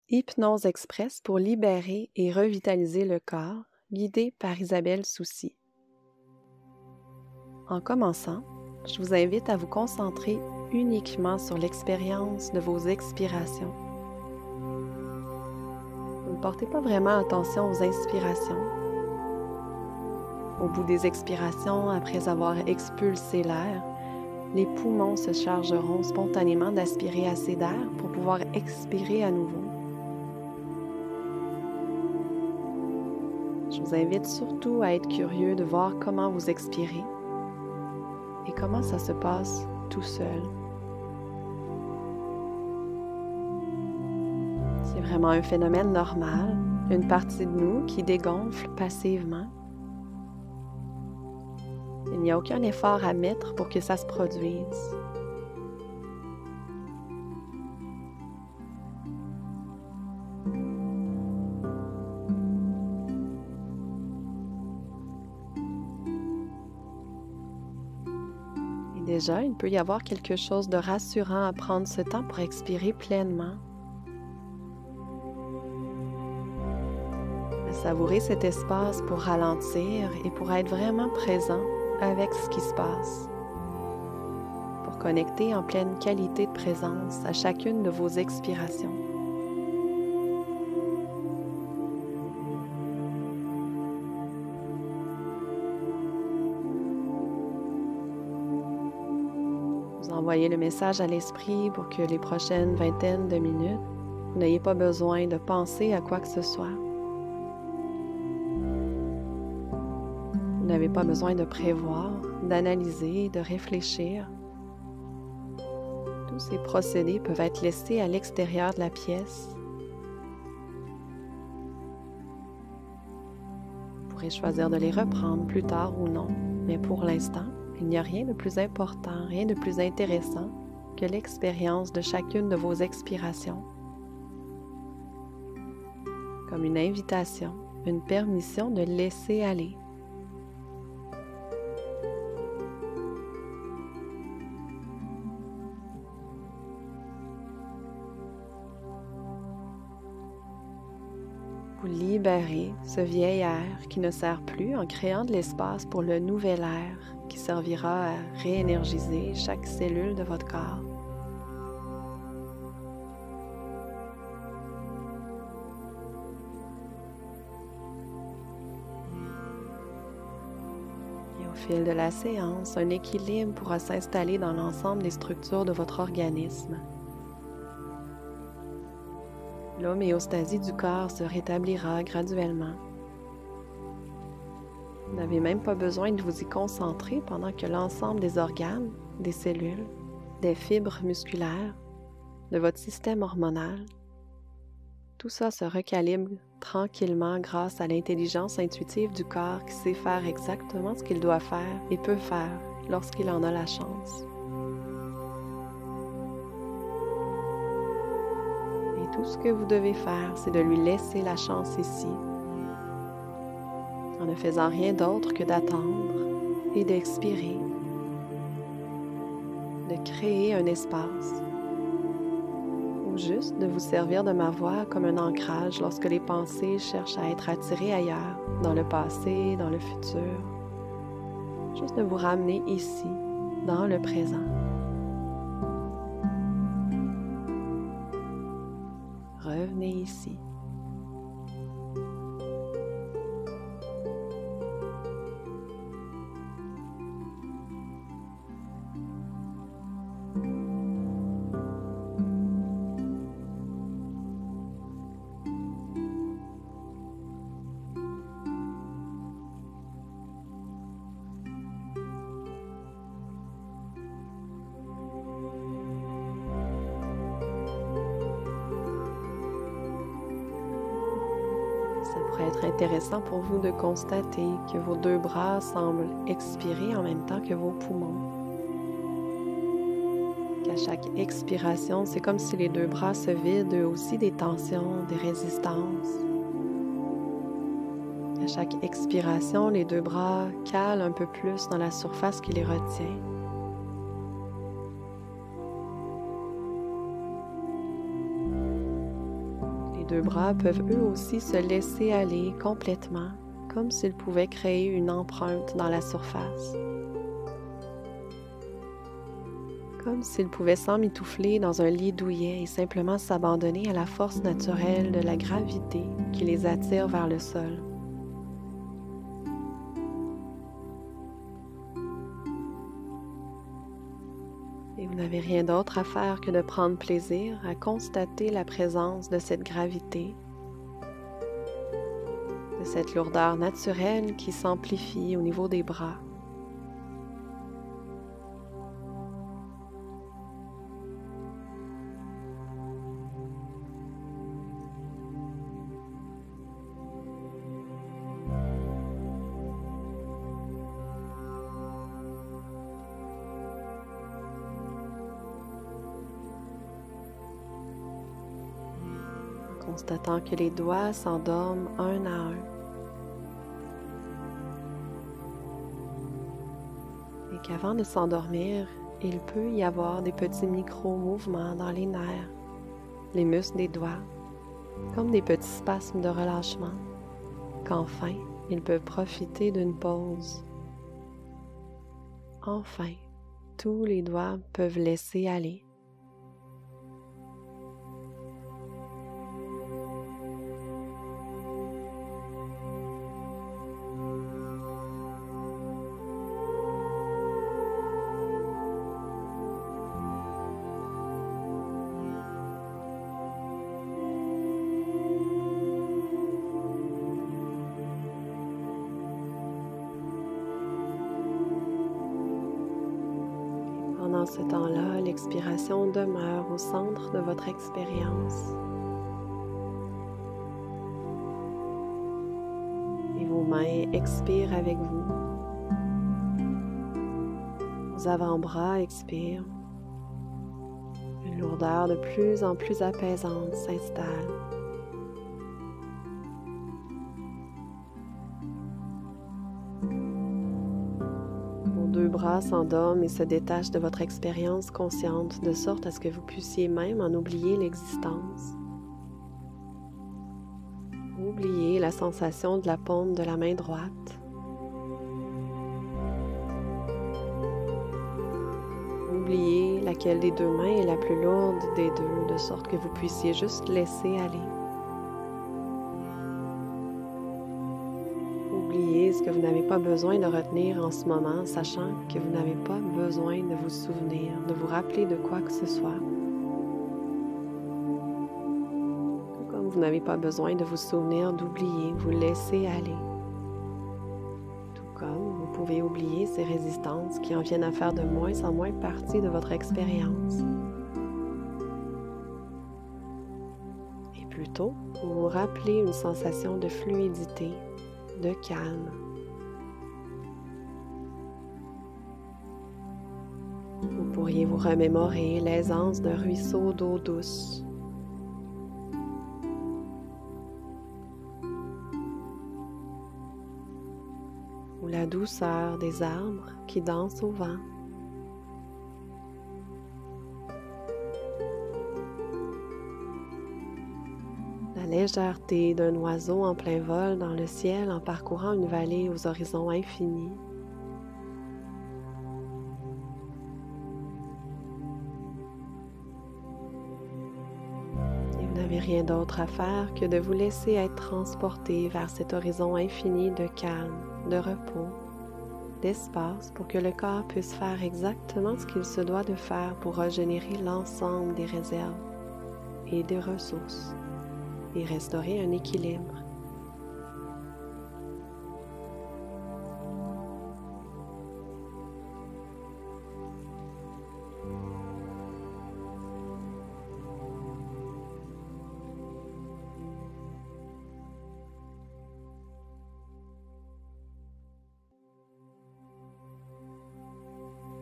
Hypnose express pour libérer et revitaliser le corps, guidée par Isabelle Soucy. En commençant, je vous invite à vous concentrer uniquement sur l'expérience de vos expirations. Vous ne portez pas vraiment attention aux inspirations. Au bout des expirations, après avoir expulsé l'air, les poumons se chargeront spontanément d'aspirer assez d'air pour pouvoir expirer à nouveau. Je vous invite surtout à être curieux de voir comment vous expirez et comment ça se passe tout seul. C'est vraiment un phénomène normal, une partie de nous qui dégonfle passivement. Il n'y a aucun effort à mettre pour que ça se produise. Et déjà, il peut y avoir quelque chose de rassurant à prendre ce temps pour expirer pleinement. À savourer cet espace pour ralentir et pour être vraiment présent avec ce qui se passe. Pour connecter en pleine qualité de présence à chacune de vos expirations. Vous envoyez le message à l'esprit pour que les prochaines vingtaines de minutes, vous n'ayez pas besoin de penser à quoi que ce soit. Vous n'avez pas besoin de prévoir, d'analyser, de réfléchir. Tous ces procédés peuvent être laissés à l'extérieur de la pièce. Vous pourrez choisir de les reprendre plus tard ou non, mais pour l'instant, il n'y a rien de plus important, rien de plus intéressant que l'expérience de chacune de vos expirations. Comme une invitation, une permission de laisser aller. Vous libérez ce vieil air qui ne sert plus en créant de l'espace pour le nouvel air qui servira à réénergiser chaque cellule de votre corps. Et au fil de la séance, un équilibre pourra s'installer dans l'ensemble des structures de votre organisme. L'homéostasie du corps se rétablira graduellement. Vous n'avez même pas besoin de vous y concentrer pendant que l'ensemble des organes, des cellules, des fibres musculaires, de votre système hormonal, tout ça se recalibre tranquillement grâce à l'intelligence intuitive du corps qui sait faire exactement ce qu'il doit faire et peut faire lorsqu'il en a la chance. Tout ce que vous devez faire, c'est de lui laisser la chance ici, en ne faisant rien d'autre que d'attendre et d'expirer, de créer un espace, ou juste de vous servir de ma voix comme un ancrage lorsque les pensées cherchent à être attirées ailleurs, dans le passé, dans le futur. Juste de vous ramener ici, dans le présent. Revenez ici. Ça pourrait être intéressant pour vous de constater que vos deux bras semblent expirer en même temps que vos poumons. Qu'à chaque expiration, c'est comme si les deux bras se vident eux aussi des tensions, des résistances. À chaque expiration, les deux bras calent un peu plus dans la surface qui les retient. deux bras peuvent eux aussi se laisser aller complètement, comme s'ils pouvaient créer une empreinte dans la surface. Comme s'ils pouvaient s'emmitoufler dans un lit douillet et simplement s'abandonner à la force naturelle de la gravité qui les attire vers le sol. Et vous n'avez rien d'autre à faire que de prendre plaisir à constater la présence de cette gravité, de cette lourdeur naturelle qui s'amplifie au niveau des bras. Constatant que les doigts s'endorment un à un et qu'avant de s'endormir, il peut y avoir des petits micro-mouvements dans les nerfs, les muscles des doigts, comme des petits spasmes de relâchement, qu'enfin, ils peuvent profiter d'une pause. Enfin, tous les doigts peuvent laisser aller. Pendant ce temps-là, l'expiration demeure au centre de votre expérience. Et vos mains expirent avec vous. Vos avant-bras expirent. Une lourdeur de plus en plus apaisante s'installe. Deux bras s'endorment et se détachent de votre expérience consciente de sorte à ce que vous puissiez même en oublier l'existence. Oubliez la sensation de la paume de la main droite. Oubliez laquelle des deux mains est la plus lourde des deux, de sorte que vous puissiez juste laisser aller. Oubliez ce que vous n'avez pas besoin de retenir en ce moment, sachant que vous n'avez pas besoin de vous souvenir, de vous rappeler de quoi que ce soit. Tout comme vous n'avez pas besoin de vous souvenir d'oublier, vous laisser aller. Tout comme vous pouvez oublier ces résistances qui en viennent à faire de moins en moins partie de votre expérience. Et plutôt, vous vous rappelez une sensation de fluidité, de calme. Vous pourriez vous remémorer l'aisance d'un ruisseau d'eau douce. Ou la douceur des arbres qui dansent au vent. La légèreté d'un oiseau en plein vol dans le ciel en parcourant une vallée aux horizons infinis. Et vous n'avez rien d'autre à faire que de vous laisser être transporté vers cet horizon infini de calme, de repos, d'espace pour que le corps puisse faire exactement ce qu'il se doit de faire pour régénérer l'ensemble des réserves et des ressources et restaurer un équilibre.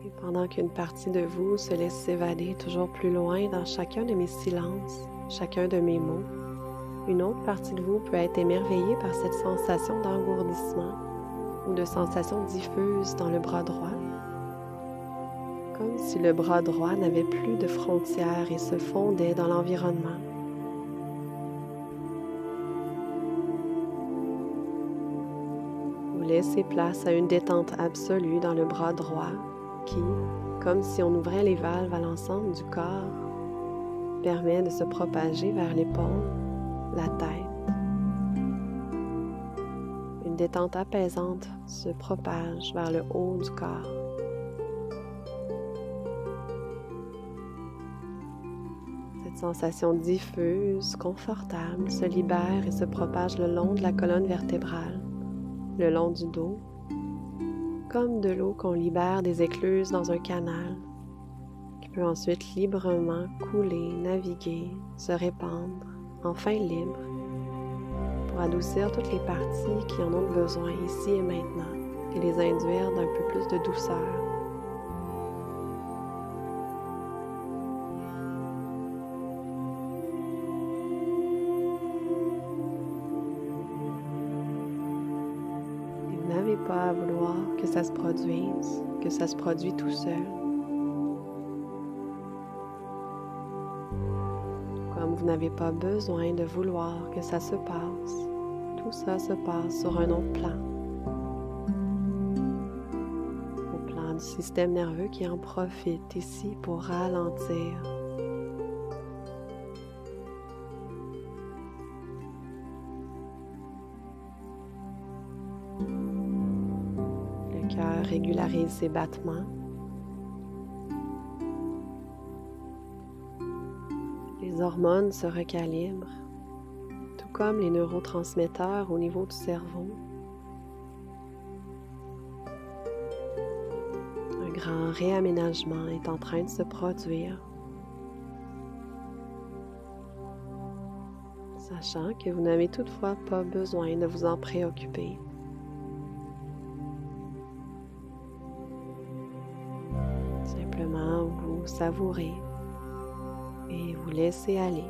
Et pendant qu'une partie de vous se laisse s'évader toujours plus loin dans chacun de mes silences, chacun de mes mots, une autre partie de vous peut être émerveillée par cette sensation d'engourdissement ou de sensation diffuse dans le bras droit, comme si le bras droit n'avait plus de frontières et se fondait dans l'environnement. Vous laissez place à une détente absolue dans le bras droit qui, comme si on ouvrait les valves à l'ensemble du corps, permet de se propager vers l'épaule, la tête. Une détente apaisante se propage vers le haut du corps. Cette sensation diffuse, confortable, se libère et se propage le long de la colonne vertébrale, le long du dos, comme de l'eau qu'on libère des écluses dans un canal, qui peut ensuite librement couler, naviguer, se répandre, enfin libre, pour adoucir toutes les parties qui en ont besoin ici et maintenant et les induire d'un peu plus de douceur. Et vous n'avez pas à vouloir que ça se produise, que ça se produit tout seul. Comme vous n'avez pas besoin de vouloir que ça se passe, tout ça se passe sur un autre plan. Au plan du système nerveux qui en profite ici pour ralentir. Le cœur régularise ses battements. Les hormones se recalibrent, tout comme les neurotransmetteurs au niveau du cerveau. Un grand réaménagement est en train de se produire, sachant que vous n'avez toutefois pas besoin de vous en préoccuper. Simplement vous savourez et vous laissez aller.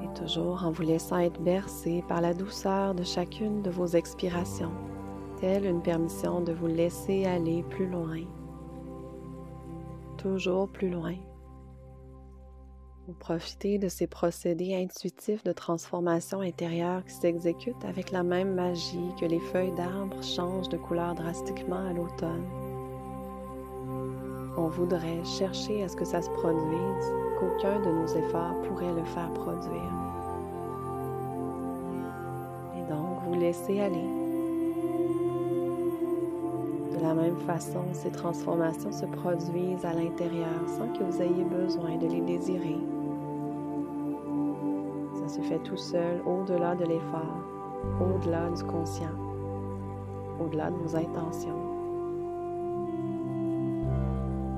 Et toujours en vous laissant être bercé par la douceur de chacune de vos expirations, telle une permission de vous laisser aller plus loin, toujours plus loin. Vous profitez de ces procédés intuitifs de transformation intérieure qui s'exécutent avec la même magie que les feuilles d'arbres changent de couleur drastiquement à l'automne. On voudrait chercher à ce que ça se produise, qu'aucun de nos efforts pourrait le faire produire. Et donc, vous laissez aller. De la même façon, ces transformations se produisent à l'intérieur sans que vous ayez besoin de les désirer. Ça se fait tout seul, au-delà de l'effort, au-delà du conscient, au-delà de vos intentions.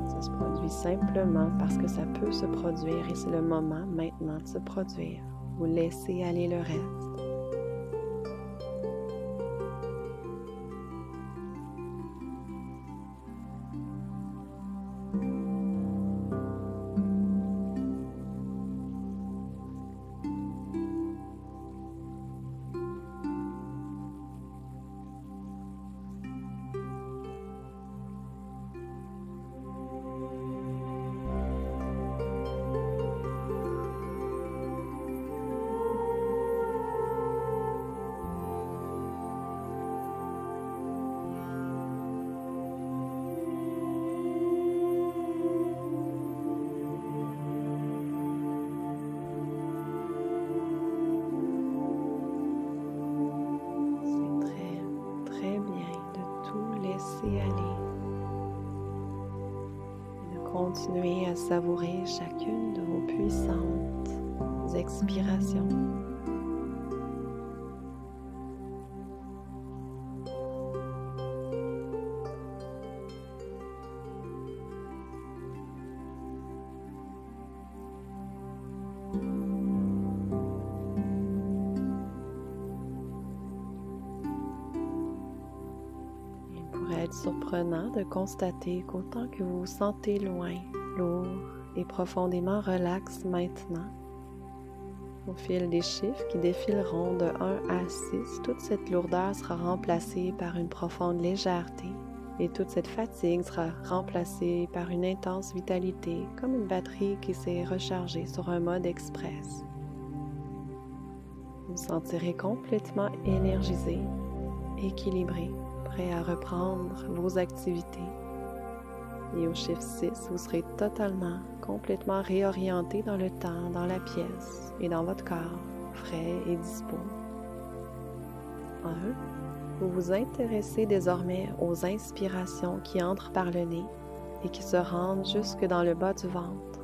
Ça se produit simplement parce que ça peut se produire et c'est le moment maintenant de se produire. Vous laissez aller le reste. Laissez aller et de continuer à savourer chacune de vos puissantes expirations. Surprenant de constater qu'autant que vous vous sentez loin, lourd et profondément relax maintenant, Au fil des chiffres qui défileront de 1 à 6, toute cette lourdeur sera remplacée par une profonde légèreté et toute cette fatigue sera remplacée par une intense vitalité, comme une batterie qui s'est rechargée sur un mode express. Vous vous sentirez complètement énergisé, équilibré, prêt à reprendre vos activités. Et au chiffre 6, vous serez totalement, complètement réorienté dans le temps, dans la pièce et dans votre corps, frais et dispo. 1. Vous vous intéressez désormais aux inspirations qui entrent par le nez et qui se rendent jusque dans le bas du ventre.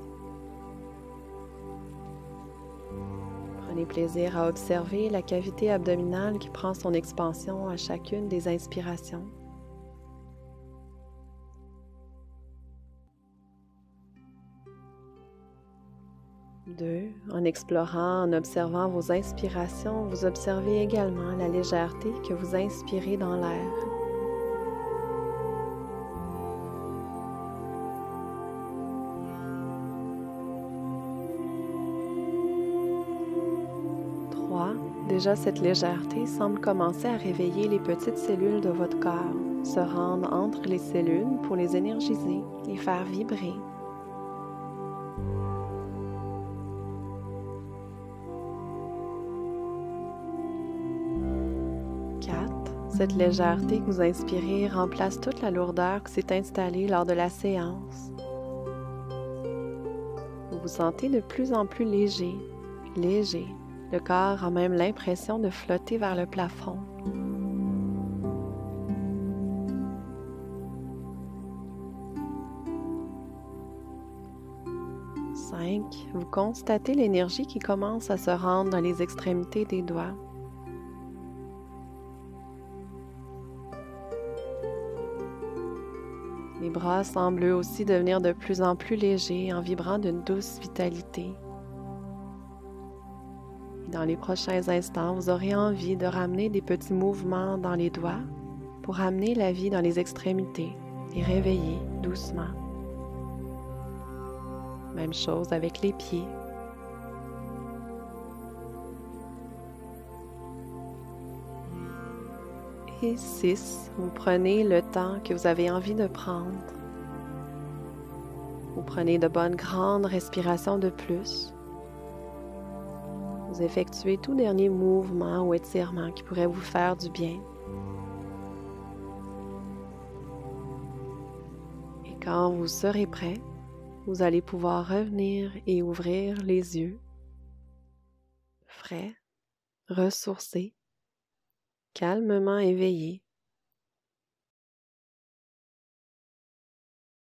Prenez plaisir à observer la cavité abdominale qui prend son expansion à chacune des inspirations. 2. En explorant, en observant vos inspirations, vous observez également la légèreté que vous inspirez dans l'air. 3. Déjà cette légèreté semble commencer à réveiller les petites cellules de votre corps, se rendre entre les cellules pour les énergiser, les faire vibrer. 4. Cette légèreté que vous inspirez remplace toute la lourdeur qui s'est installée lors de la séance. Vous vous sentez de plus en plus léger, léger. Le corps a même l'impression de flotter vers le plafond. 5. Vous constatez l'énergie qui commence à se rendre dans les extrémités des doigts. 6. Les bras semblent eux aussi devenir de plus en plus légers en vibrant d'une douce vitalité. Dans les prochains instants, vous aurez envie de ramener des petits mouvements dans les doigts pour amener la vie dans les extrémités et réveiller doucement. Même chose avec les pieds. Et 6, vous prenez le temps que vous avez envie de prendre. Vous prenez de bonnes grandes respirations de plus. Vous effectuez tout dernier mouvement ou étirement qui pourrait vous faire du bien. Et quand vous serez prêt, vous allez pouvoir revenir et ouvrir les yeux, frais, ressourcés, calmement éveillés,